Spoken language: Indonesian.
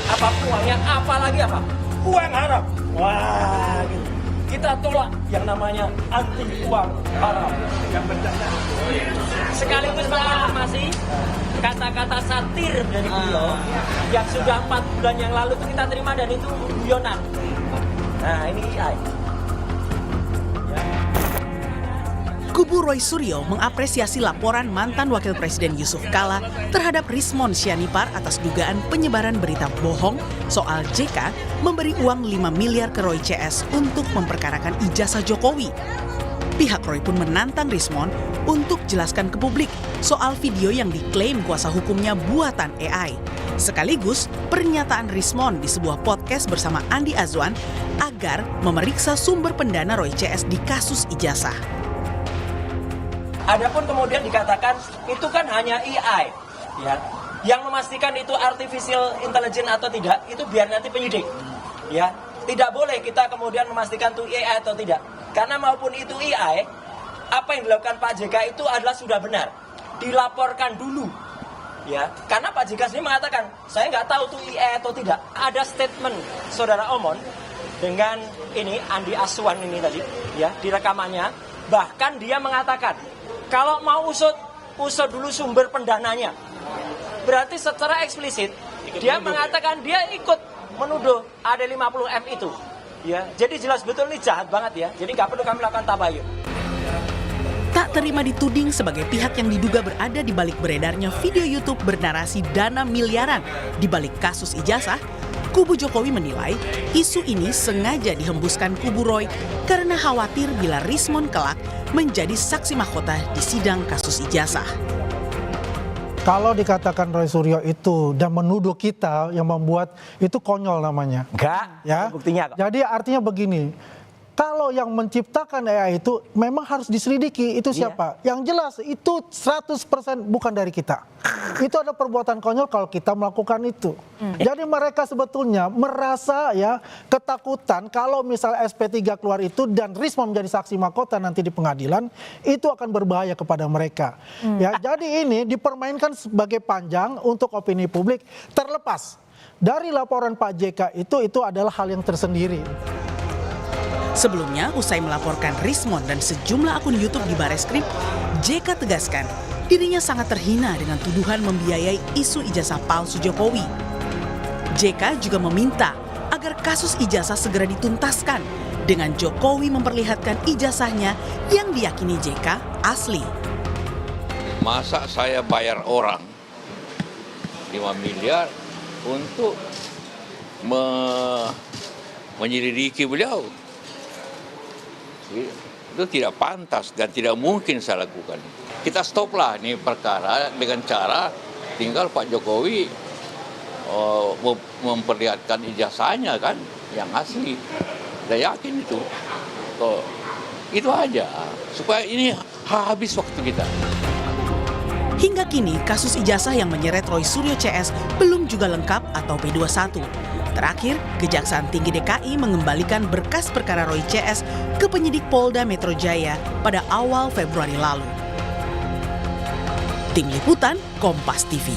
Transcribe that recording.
apa uangnya, apalagi apa uang haram. Wah, gitu. Kita tolak yang namanya anti uang haram. Sekaligus mengkonfirmasi kata-kata satir dari beliau yang sudah 4 bulan yang lalu itu kita terima dan itu guyonan. Nah, ini AI. Kubu Roy Suryo mengapresiasi laporan mantan Wakil Presiden Yusuf Kala terhadap Rismon Sianipar atas dugaan penyebaran berita bohong soal JK memberi uang 5 miliar ke Roy CS untuk memperkarakan ijazah Jokowi. Pihak Roy pun menantang Rismon untuk jelaskan ke publik soal video yang diklaim kuasa hukumnya buatan AI. Sekaligus pernyataan Rismon di sebuah podcast bersama Andi Azwan agar memeriksa sumber pendana Roy CS di kasus ijazah. Adapun kemudian dikatakan itu kan hanya AI, ya. Yang memastikan itu artificial intelligence atau tidak itu biar nanti penyidik, ya. Tidak boleh kita kemudian memastikan itu AI atau tidak, karena maupun itu AI, apa yang dilakukan Pak JK itu adalah sudah benar, dilaporkan dulu, ya. Karena Pak JK sendiri mengatakan saya nggak tahu itu AI atau tidak. Ada statement Saudara Omon dengan ini Andi Aswan ini tadi, ya, di rekamannya, bahkan dia mengatakan kalau mau usut dulu sumber pendananya. Berarti secara eksplisit dia mengatakan dia ikut menuduh ada 50M itu. Ya, jadi jelas betul ini jahat banget ya. Jadi nggak perlu kami lakukan tabayun. Tak terima dituding sebagai pihak yang diduga berada di balik beredarnya video YouTube bernarasi dana miliaran di balik kasus ijazah, kubu Jokowi menilai isu ini sengaja dihembuskan kubu Roy karena khawatir bila Rismon kelak menjadi saksi mahkota di sidang kasus ijazah. Kalau dikatakan Roy Suryo itu dan menuduh kita yang membuat itu konyol namanya. Enggak, Ya. buktinya kok. Jadi artinya begini, kalau yang menciptakan AI itu memang harus diselidiki itu siapa? Yang jelas itu 100% bukan dari kita. Itu ada perbuatan konyol kalau kita melakukan itu. Jadi mereka sebetulnya merasa ya ketakutan kalau misalnya SP3 keluar itu dan Rismon menjadi saksi mahkota nanti di pengadilan, itu akan berbahaya kepada mereka. Ya, jadi ini dipermainkan sebagai panjang untuk opini publik, terlepas dari laporan Pak JK itu adalah hal yang tersendiri. Sebelumnya, usai melaporkan Rismon dan sejumlah akun YouTube di Bareskrim, JK tegaskan dirinya sangat terhina dengan tuduhan membiayai isu ijazah palsu Jokowi. JK juga meminta agar kasus ijazah segera dituntaskan dengan Jokowi memperlihatkan ijazahnya yang diyakini JK asli. Masa saya bayar orang 5 miliar untuk menyelidiki beliau? Itu tidak pantas dan tidak mungkin saya lakukan. Kita stoplah ini perkara dengan cara tinggal Pak Jokowi memperlihatkan ijazahnya kan yang asli. Saya yakin itu. Itu aja supaya ini habis waktu kita. Hingga kini kasus ijazah yang menyeret Roy Suryo CS belum juga lengkap atau P21. Terakhir, Kejaksaan Tinggi DKI mengembalikan berkas perkara Roy CS ke penyidik Polda Metro Jaya pada awal Februari lalu. Tim Liputan, Kompas TV.